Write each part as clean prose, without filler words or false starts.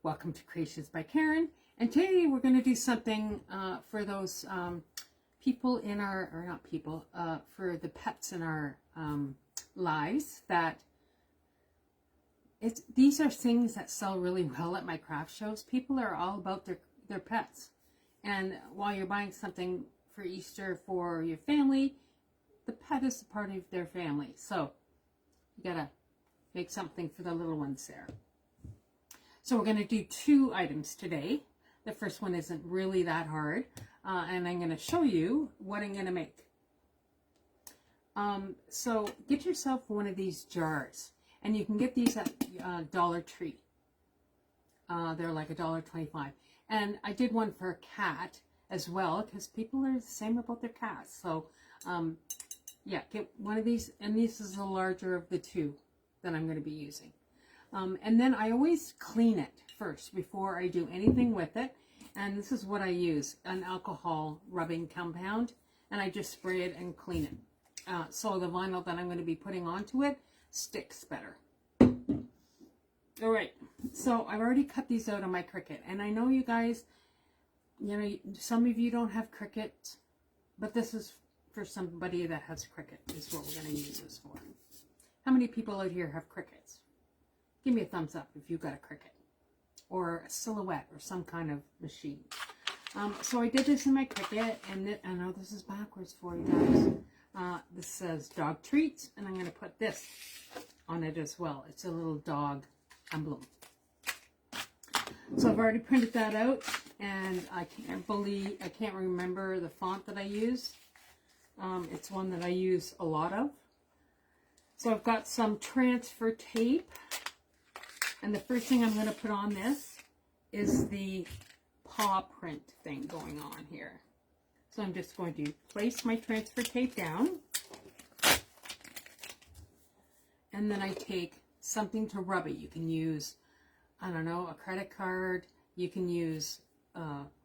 Welcome to Creations by Karen, and today we're going to do something for those people in our, or not people, for the pets in our lives that these are things that sell really well at my craft shows. People are all about their pets, and while you're buying something for Easter for your family, the pet is a part of their family, so you gotta make something for the little ones there. So we're going to do 2 items today. The first one isn't really that hard, and I'm going to show you what I'm going to make. So get yourself one of these jars, and you can get these at Dollar Tree. They're like $1.25, and I did one for a cat as well because people are the same about their cats. So yeah, get one of these, and this is the larger of the 2 that I'm going to be using. And then I always clean it first before I do anything with it. And this is what I use, an alcohol rubbing compound. And I just spray it and clean it. So the vinyl that I'm going to be putting onto it sticks better. All right, so I've already cut these out on my Cricut. And I know you guys, you know, some of you don't have Cricut, but this is for somebody that has Cricut is what we're going to use this for. How many people out here have Cricuts? Give me a thumbs up if you've got a Cricut or a Silhouette or some kind of machine. So I did this in my Cricut, and I know this is backwards for you guys. This says dog treats, and I'm going to put this on it as well. It's a little dog emblem. So I've already printed that out, and I can't remember the font that I use. It's one that I use a lot of. So I've got some transfer tape. And the first thing I'm going to put on this is the paw print thing going on here. So I'm just going to place my transfer tape down. And then I take something to rub it. You can use, I don't know, a credit card. You can use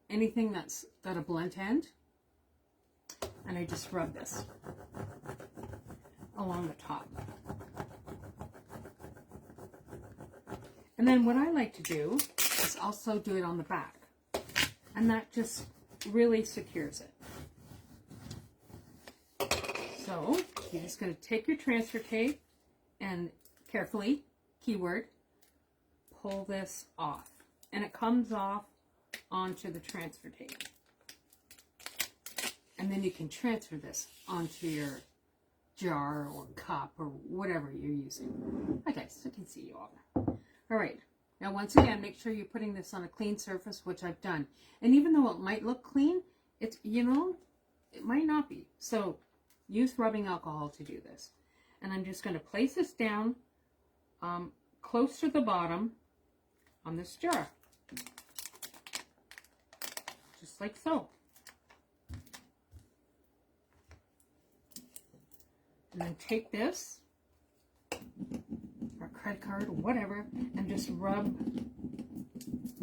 anything that's got a blunt end. And I just rub this along the top. And then what I like to do is also do it on the back. And that just really secures it. So you're just going to take your transfer tape and carefully, keyword, pull this off. And it comes off onto the transfer tape. And then you can transfer this onto your jar or cup or whatever you're using. Okay, so I can see you all. All right, now once again, make sure you're putting this on a clean surface, which I've done. And even though it might look clean, it's, you know, it might not be. So use rubbing alcohol to do this. And I'm just going to place this down close to the bottom on this jar. Just like so. And then take this, or credit card, or whatever, and just rub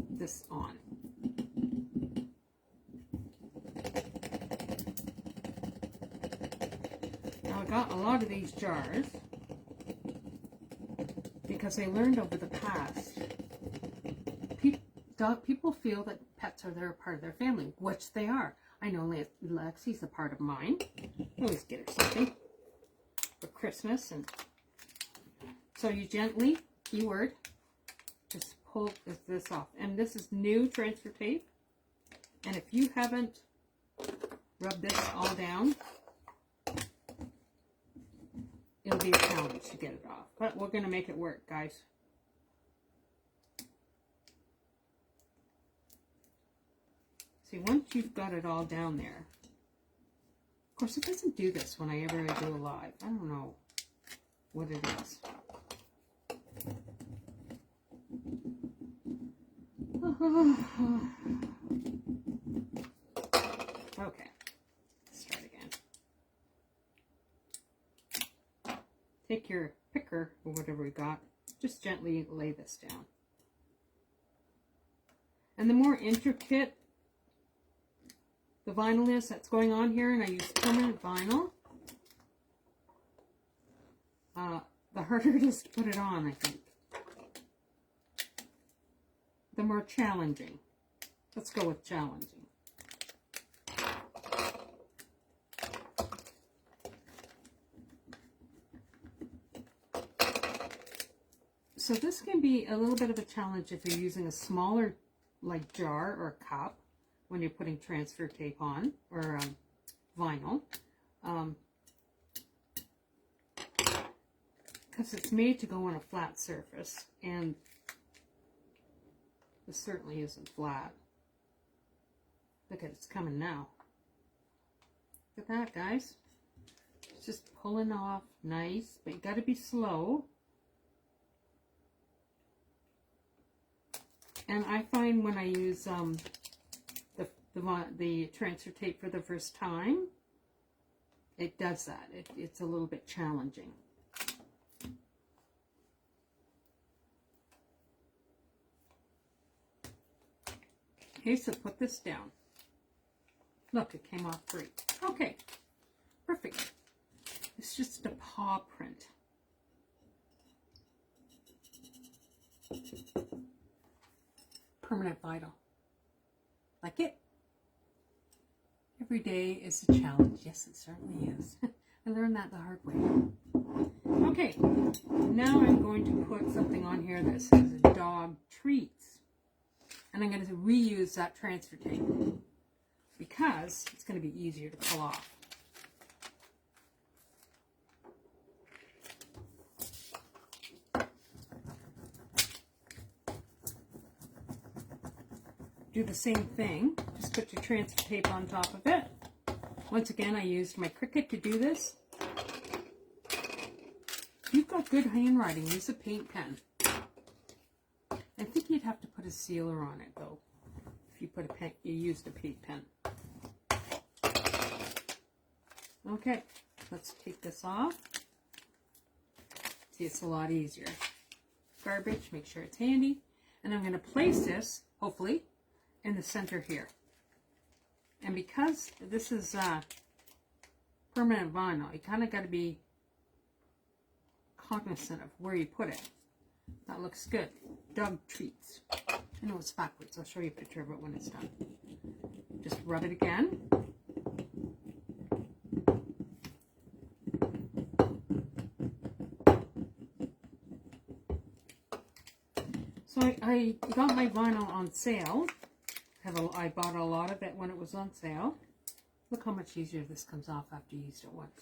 this on. Now I got a lot of these jars because I learned over the past, people feel that pets are their part of their family, which they are. I know Lexi's a part of mine. I always get her something for Christmas, and so you gently, keyword, just pull this off. And this is new transfer tape, and if you haven't rubbed this all down, it'll be a challenge to get it off, but we're going to make it work, guys. See, once you've got it all down there, of course, it doesn't do this whenever I do a live. I don't know what it is. Okay, let's start again. Take your picker or whatever we got, just gently lay this down. And the more intricate the vinyl is that's going on here, and I use permanent vinyl, the harder it is to put it on, I think. the more challenging. Let's go with challenging. So this can be a little bit of a challenge if you're using a smaller like jar or cup when you're putting transfer tape on or vinyl. Because it's made to go on a flat surface, and this certainly isn't flat. Look at it's coming now. Look at that, guys. It's just pulling off nice, but you got to be slow. And I find when I use the transfer tape for the first time, it does that. It's a little bit challenging. Okay, so put this down. Look, it came off great. Okay, perfect. It's just a paw print. Permanent vinyl. Like it? Every day is a challenge. Yes, it certainly is. I learned that the hard way. Okay, now I'm going to put something on here that says dog treats. And I'm going to reuse that transfer tape because it's going to be easier to pull off. Do the same thing, just put your transfer tape on top of it. Once again, I used my Cricut to do this. If you've got good handwriting, use a paint pen. I think you'd have to put a sealer on it though, if you put a pen, you used a paint pen. Okay, let's take this off. See, it's a lot easier. Garbage, make sure it's handy. And I'm going to place this, hopefully, in the center here. And because this is permanent vinyl, you kind of got to be cognizant of where you put it. That looks good. Dog treats. I know it's backwards. I'll show you a picture of it when it's done. Just rub it again. So I got my vinyl on sale. I bought a lot of it when it was on sale. Look how much easier this comes off after you used it once.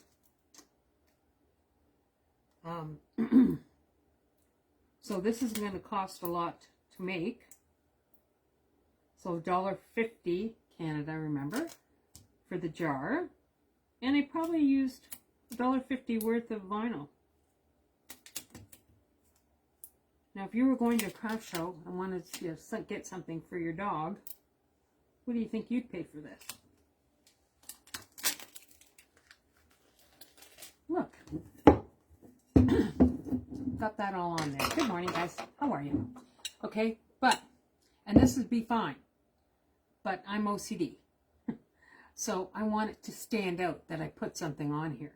So this is going to cost a lot to make. So $1.50 Canada, remember, for the jar. And I probably used $1.50 worth of vinyl. Now if you were going to a craft show and wanted to get something for your dog, what do you think you'd pay for this? Look. Got that all on there. Good morning, guys. How are you? Okay, and this would be fine, but I'm OCD. So I want it to stand out that I put something on here.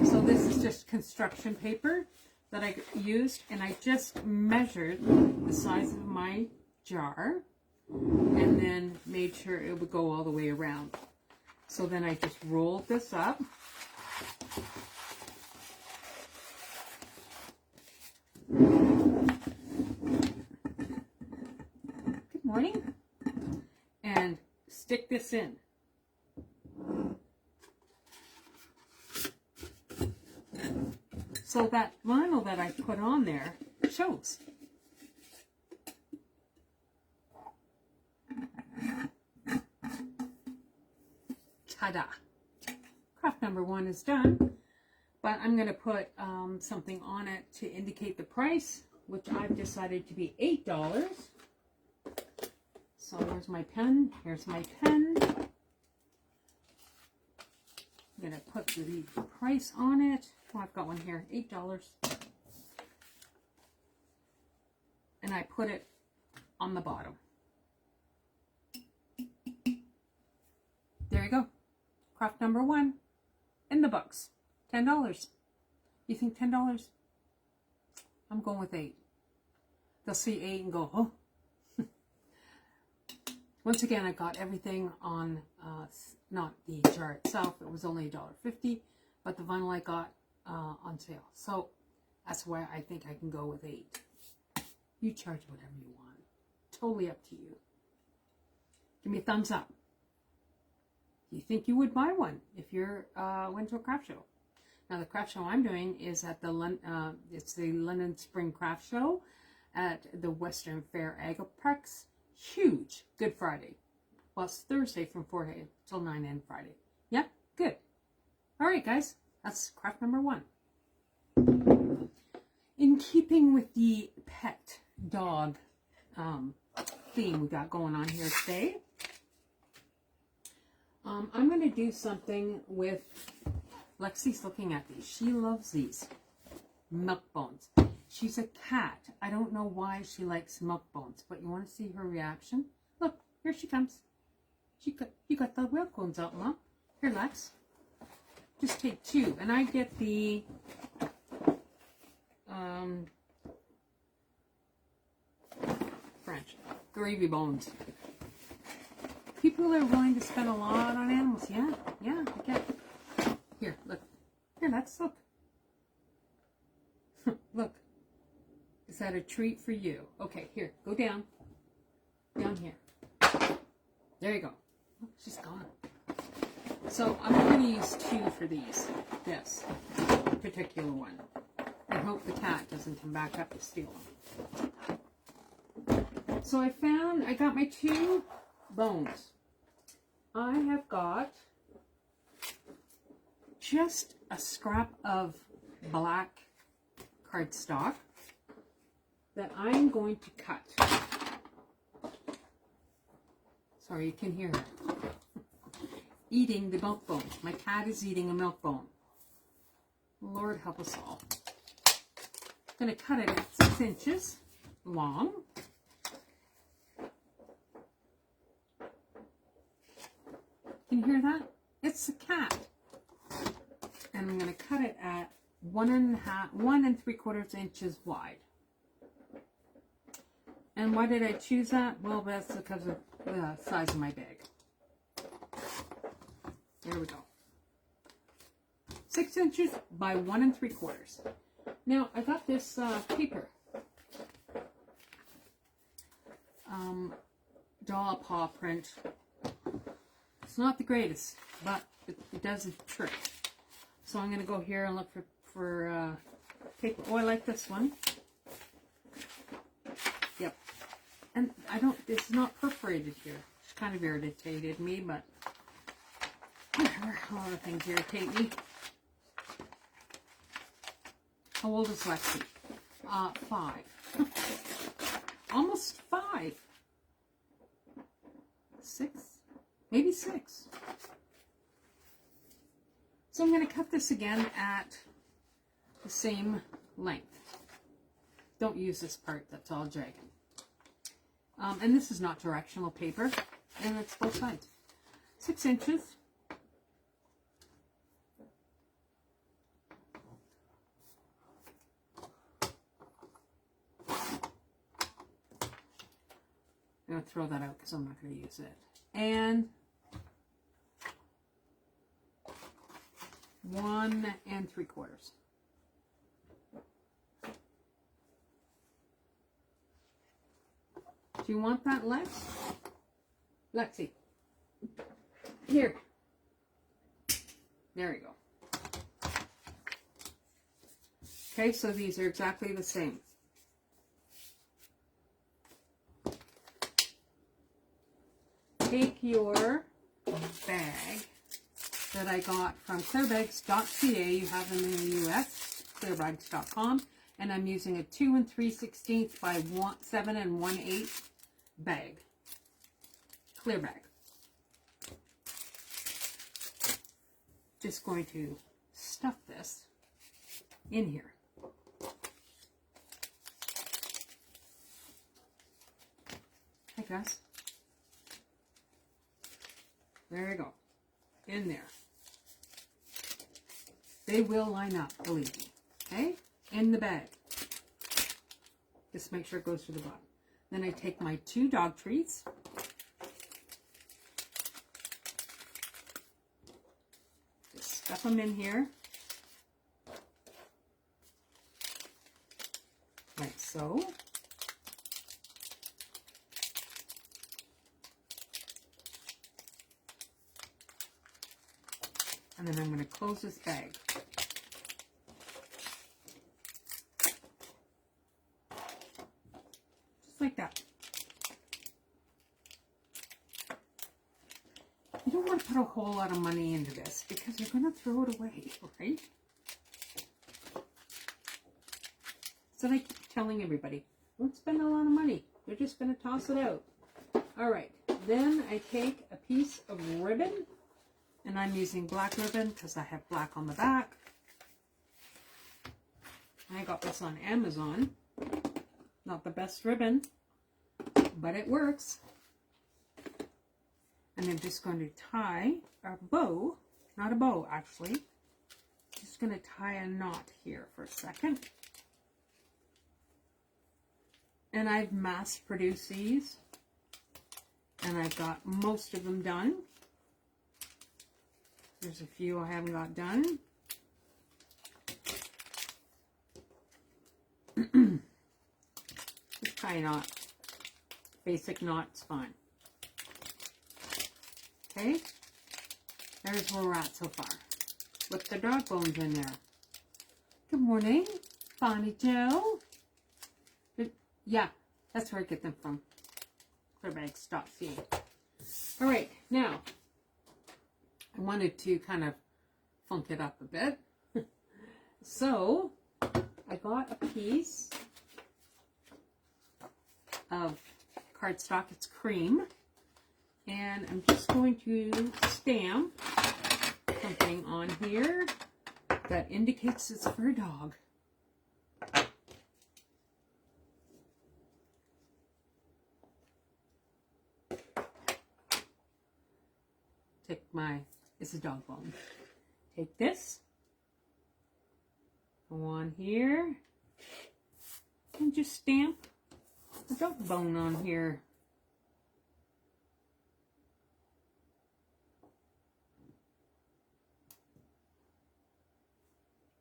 So this is just construction paper that I used, and I just measured the size of my jar and then made sure it would go all the way around. So then I just rolled this up. Good morning. And stick this in. So that vinyl that I put on there shows. Ta-da! Craft number 1 is done, but I'm going to put something on it to indicate the price, which I've decided to be $8. So there's my pen. Here's my pen. I'm going to put the price on it. Oh, I've got one here, $8. And I put it on the bottom. There you go. Craft number 1 in the books. $10. You think $10? I'm going with $8. they'll see 8 and go, oh. Once again, I got everything on, not the jar itself. It was only $1.50, but the vinyl I got on sale. So that's why I think I can go with 8. You charge whatever you want. Totally up to you. Give me a thumbs up. Do you think you would buy one if you're went to a craft show? Now the craft show I'm doing is at the it's the London Spring Craft Show at the Western Fair Agriparks. Huge. Good Friday. Well, it's Thursday from 4 till 9 and Friday. Yeah, good. All right, guys. That's craft number 1. In keeping with the pet dog theme we got going on here today, I'm going to do something with, Lexi's looking at these. She loves these milk bones. She's a cat. I don't know why she likes milk bones, but you want to see her reaction? Look, here she comes. You got the milk bones out, Mom. Here, Lex. Just take 2, and I get the French gravy bones. People are willing to spend a lot on animals. Yeah, I get it. Here, look. Here, Lex, look. Look. Is that a treat for you? Okay, here, go down. Down here. There you go. Oh, she's gone. So I'm going to use 2 for these. This particular one. I hope the cat doesn't come back up to steal them. So I got my 2 bones. I have got just a scrap of black cardstock that I'm going to cut. Sorry, you can hear her eating the milk bone. My cat is eating a milk bone. Lord help us all. I'm going to cut it at 6 inches long. Can you hear that? It's a cat. And I'm going to cut it at 1 3/4 inches wide. And why did I choose that? Well, that's because of the size of my bag. There we go. 6 inches by 1 3/4. Now, I got this paper. Doll paw print. It's not the greatest, but it does the trick. So I'm going to go here and look for paper. Oh, I like this one. Yep. And it's not perforated here. It's kind of irritated me, but whatever. A lot of things irritate me. How old is Lexi? 5. Almost 5. 6? Maybe 6. So I'm going to cut this again at the same length. Don't use this part, that's all jagged. And this is not directional paper, and it's both sides. 6 inches. I'm going to throw that out because I'm not going to use it. And 1 3/4. Do you want that, Lex? Lexi. Here. There you go. Okay, so these are exactly the same. Take your bag that I got from clearbags.ca. You have them in the US, clearbags.com. And I'm using a 2 3/16 by 7 1/8 bag. Clear bag. Just going to stuff this in here. Hi guys. There you go. In there. They will line up, believe me. Okay? In the bag. Just make sure it goes to the bottom. Then I take my 2 dog treats. Just stuff them in here. Like so. And then I'm going to close this bag. Just like that. You don't want to put a whole lot of money into this because you're going to throw it away, right? So I keep telling everybody, don't spend a lot of money. They're just going to toss it out. All right. Then I take a piece of ribbon, and I'm using black ribbon because I have black on the back. I got this on Amazon. Not the best ribbon, but it works. And I'm just going to tie a bow, not a bow actually. Just going to tie a knot here for a second. And I've mass produced these, and I've got most of them done. There's a few I haven't got done. Just tie a knot. Basic knot's fine. Okay, there's where we're at so far. With the dog bones in there. Good morning, Bonnie Joe. Yeah, that's where I get them from. Clearbags.ca. All right, now I wanted to kind of funk it up a bit. So I got a piece of cardstock. It's cream. And I'm just going to stamp something on here that indicates it's for a dog. Take my, it's a dog bone. Take this, go on here, and just stamp a dog bone on here.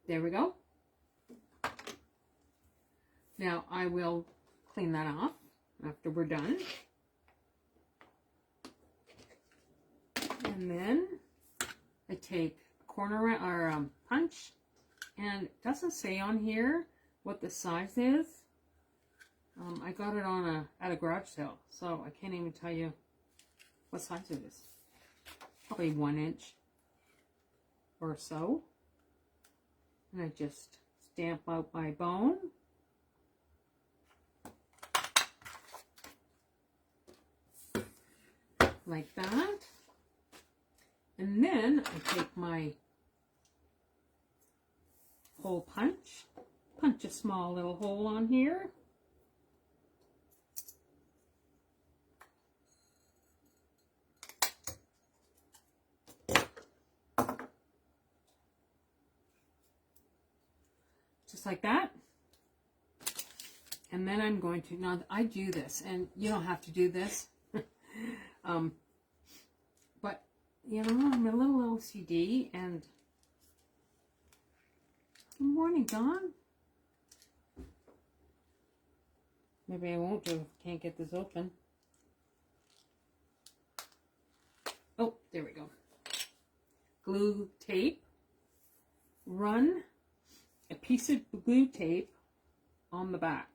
There we go. Now I will clean that off after we're done. And then I take a corner or punch, and it doesn't say on here what the size is. I got it on at a garage sale, so I can't even tell you what size it is. Probably 1 inch or so. And I just stamp out my bone. Like that. And then I take my hole punch, punch a small little hole on here. Just like that. And then I'm going to, now I do this, and you don't have to do this, but you know, I'm a little OCD, and good morning, Dawn. Maybe I won't do if I can't get this open. Oh, there we go. Glue tape. Run a piece of glue tape on the back.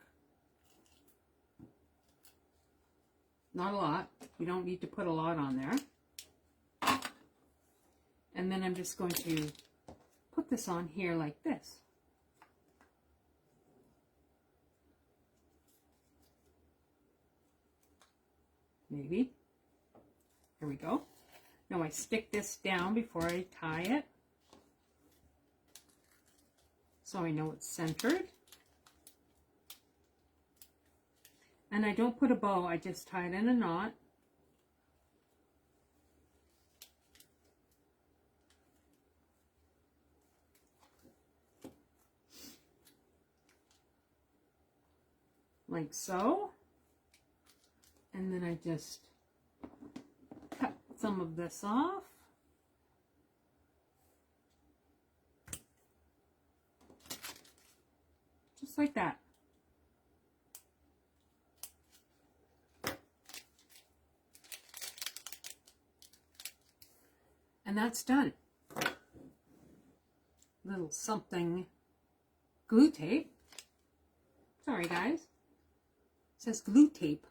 Not a lot. You don't need to put a lot on there. And then I'm just going to put this on here like this. Maybe. Here we go. Now I stick this down before I tie it, so I know it's centered. And I don't put a bow, I just tie it in a knot. like so. And then I just cut some of this off. Just like that. And that's done. Little something glue tape. Sorry guys. It says glue tape.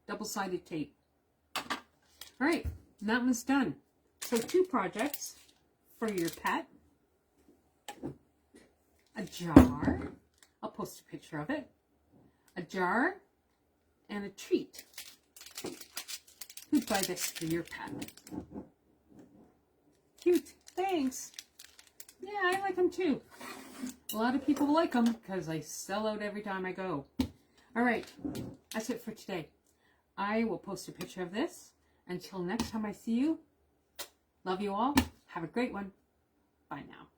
Double-sided tape. Alright, that one's done. So 2 projects for your pet. A jar. I'll post a picture of it. A jar and a treat. You'd buy this for your pet. Cute. Thanks. Yeah, I like them too. A lot of people like them because I sell out every time I go. Alright, that's it for today. I will post a picture of this. Until next time I see you, love you all. Have a great one. Bye now.